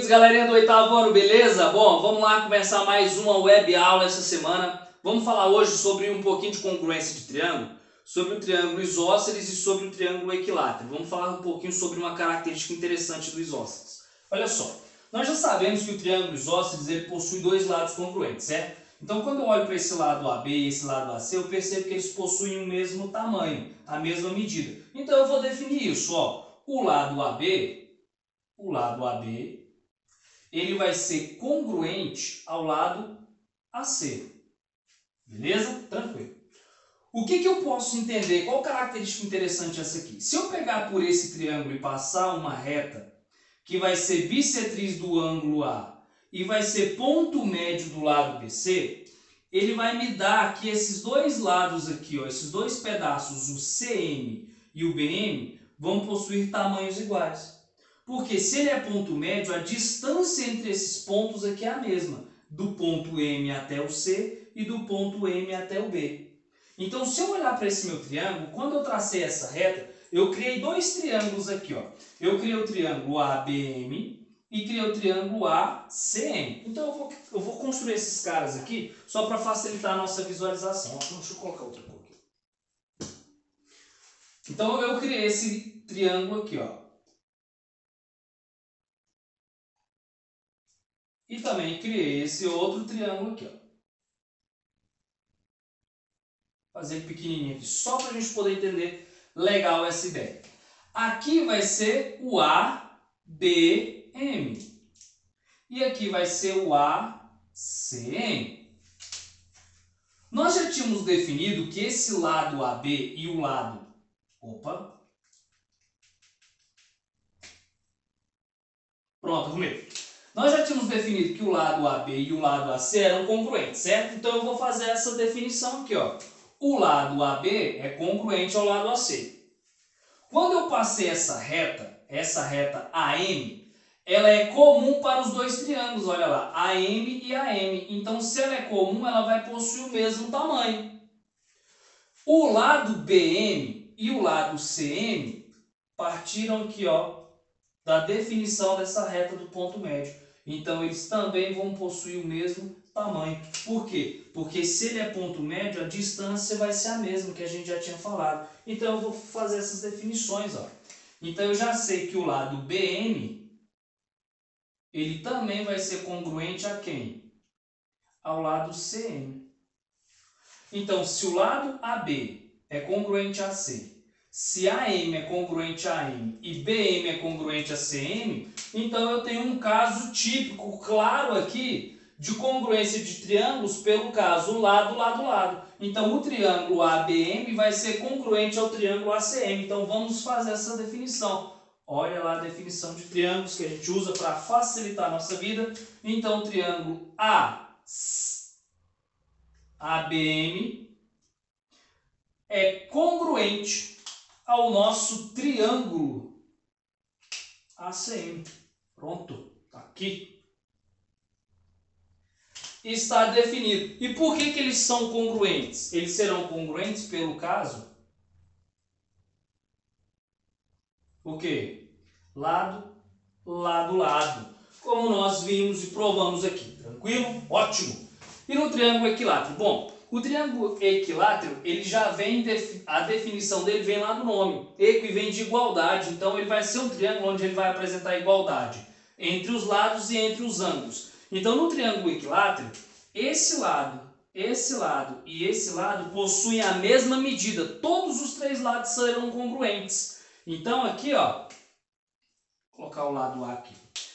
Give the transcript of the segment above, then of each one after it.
queridos, galerinha do oitavo ano, beleza? Bom, vamos lá começar mais uma web aula essa semana. Vamos falar hoje sobre um pouquinho de congruência de triângulo, sobre o triângulo isósceles e sobre o triângulo equilátero. Vamos falar um pouquinho sobre uma característica interessante do isósceles. Olha só, nós já sabemos que o triângulo isósceles ele possui dois lados congruentes, certo? Então, quando eu olho para esse lado AB e esse lado AC, eu percebo que eles possuem o mesmo tamanho, a mesma medida. Então, eu vou definir isso, ó. O lado AB, ele vai ser congruente ao lado AC. Beleza? Tranquilo. O que eu posso entender? Qual característica interessante essa aqui? Se eu pegar por esse triângulo e passar uma reta que vai ser bissetriz do ângulo A e vai ser ponto médio do lado BC, ele vai me dar que esses dois lados aqui, ó, esses dois pedaços, o CM e o BM, vão possuir tamanhos iguais. Porque se ele é ponto médio, a distância entre esses pontos aqui é a mesma, do ponto M até o C e do ponto M até o B. Então, se eu olhar para esse meu triângulo, quando eu tracei essa reta, eu criei dois triângulos aqui, ó. Eu criei o triângulo ABM e criei o triângulo ACM. Então, eu vou construir esses caras aqui só para facilitar a nossa visualização. Deixa eu colocar outra cor aqui. Então, eu criei esse triângulo aqui, ó. E também criei esse outro triângulo aqui, ó. Fazer pequenininho aqui, só para a gente poder entender legal essa ideia. Aqui vai ser o ABM. E aqui vai ser o ACM. Nós já tínhamos definido que esse lado AB e o lado... Pronto, arrumei. Nós já tínhamos definido que o lado AB e o lado AC eram congruentes, certo? Então eu vou fazer essa definição aqui, ó. O lado AB é congruente ao lado AC. Quando eu passei essa reta AM, ela é comum para os dois triângulos, olha lá, AM e AM. Então, se ela é comum, ela vai possuir o mesmo tamanho. O lado BM e o lado CM partiram aqui, ó, da definição dessa reta do ponto médio. Então, eles também vão possuir o mesmo tamanho. Por quê? Porque se ele é ponto médio, a distância vai ser a mesma que a gente já tinha falado. Então, eu vou fazer essas definições, ó. Então, eu já sei que o lado BM, ele também vai ser congruente a quem? Ao lado CM. Então, se o lado AB é congruente a C, se AM é congruente a AM e BM é congruente a CM, então eu tenho um caso típico, claro aqui, de congruência de triângulos pelo caso lado, lado, lado. Então o triângulo ABM vai ser congruente ao triângulo ACM. Então vamos fazer essa definição. Olha lá a definição de triângulos que a gente usa para facilitar a nossa vida. Então o triângulo ABM é congruente ao nosso triângulo ACM. Pronto, tá aqui. Está definido. E por que eles são congruentes? Eles serão congruentes pelo caso o quê? Lado, lado, lado. Como nós vimos e provamos aqui. Tranquilo? Ótimo. E no triângulo equilátero? Bom, o triângulo equilátero, ele já vem, a definição dele vem lá do nome. Equi vem de igualdade, então ele vai ser um triângulo onde ele vai apresentar igualdade entre os lados e entre os ângulos. Então no triângulo equilátero, esse lado e esse lado possuem a mesma medida. Todos os três lados serão congruentes. Então aqui, ó, vou colocar o lado A aqui.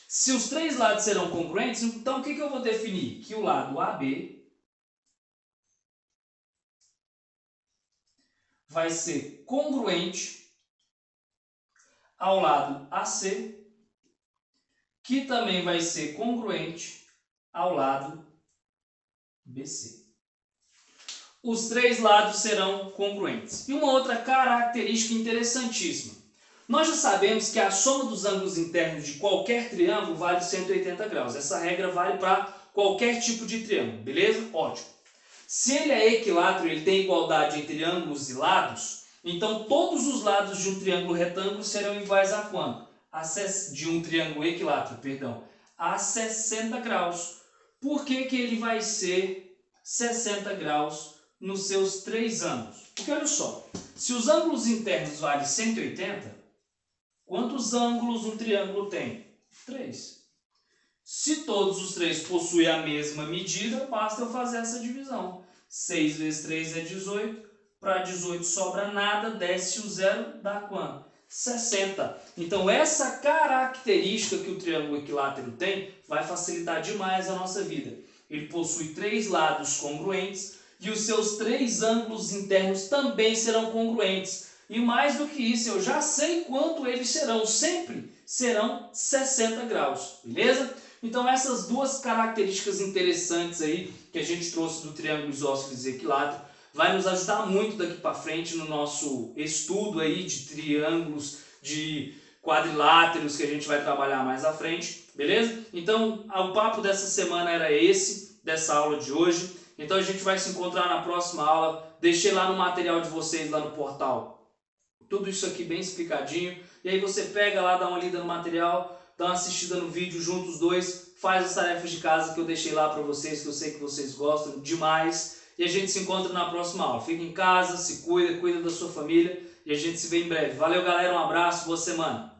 Se os três lados serão congruentes, então o que eu vou definir? Que o lado AB vai ser congruente ao lado AC, que também vai ser congruente ao lado BC. Os três lados serão congruentes. E uma outra característica interessantíssima. Nós já sabemos que a soma dos ângulos internos de qualquer triângulo vale 180 graus. Essa regra vale para qualquer tipo de triângulo, beleza? Ótimo. Se ele é equilátero, ele tem igualdade entre ângulos e lados, então todos os lados de um triângulo retângulo serão iguais a quanto? De um triângulo equilátero, perdão, a 60 graus. Por que que ele vai ser 60 graus nos seus 3 ângulos? Porque olha só, se os ângulos internos valem 180, quantos ângulos um triângulo tem? 3. Se todos os 3 possuem a mesma medida, basta eu fazer essa divisão. 6 vezes 3 é 18. Para 18 sobra nada, desce o zero, dá quanto? 60. Então essa característica que o triângulo equilátero tem vai facilitar demais a nossa vida. Ele possui 3 lados congruentes e os seus 3 ângulos internos também serão congruentes. E mais do que isso, eu já sei quanto eles serão. Sempre serão 60 graus, beleza? Então essas duas características interessantes aí que a gente trouxe do triângulo isósceles e equilátero vai nos ajudar muito daqui para frente no nosso estudo aí de triângulos, de quadriláteros que a gente vai trabalhar mais à frente, beleza? Então o papo dessa semana era esse, dessa aula de hoje. Então a gente vai se encontrar na próxima aula. Deixei lá no material de vocês, lá no portal, tudo isso aqui bem explicadinho. E aí você pega lá, dá uma lida no material, dá uma assistida no vídeo, junta os dois, faz as tarefas de casa que eu deixei lá para vocês, que eu sei que vocês gostam demais. E a gente se encontra na próxima aula. Fica em casa, se cuida, cuida da sua família e a gente se vê em breve. Valeu, galera, um abraço, boa semana.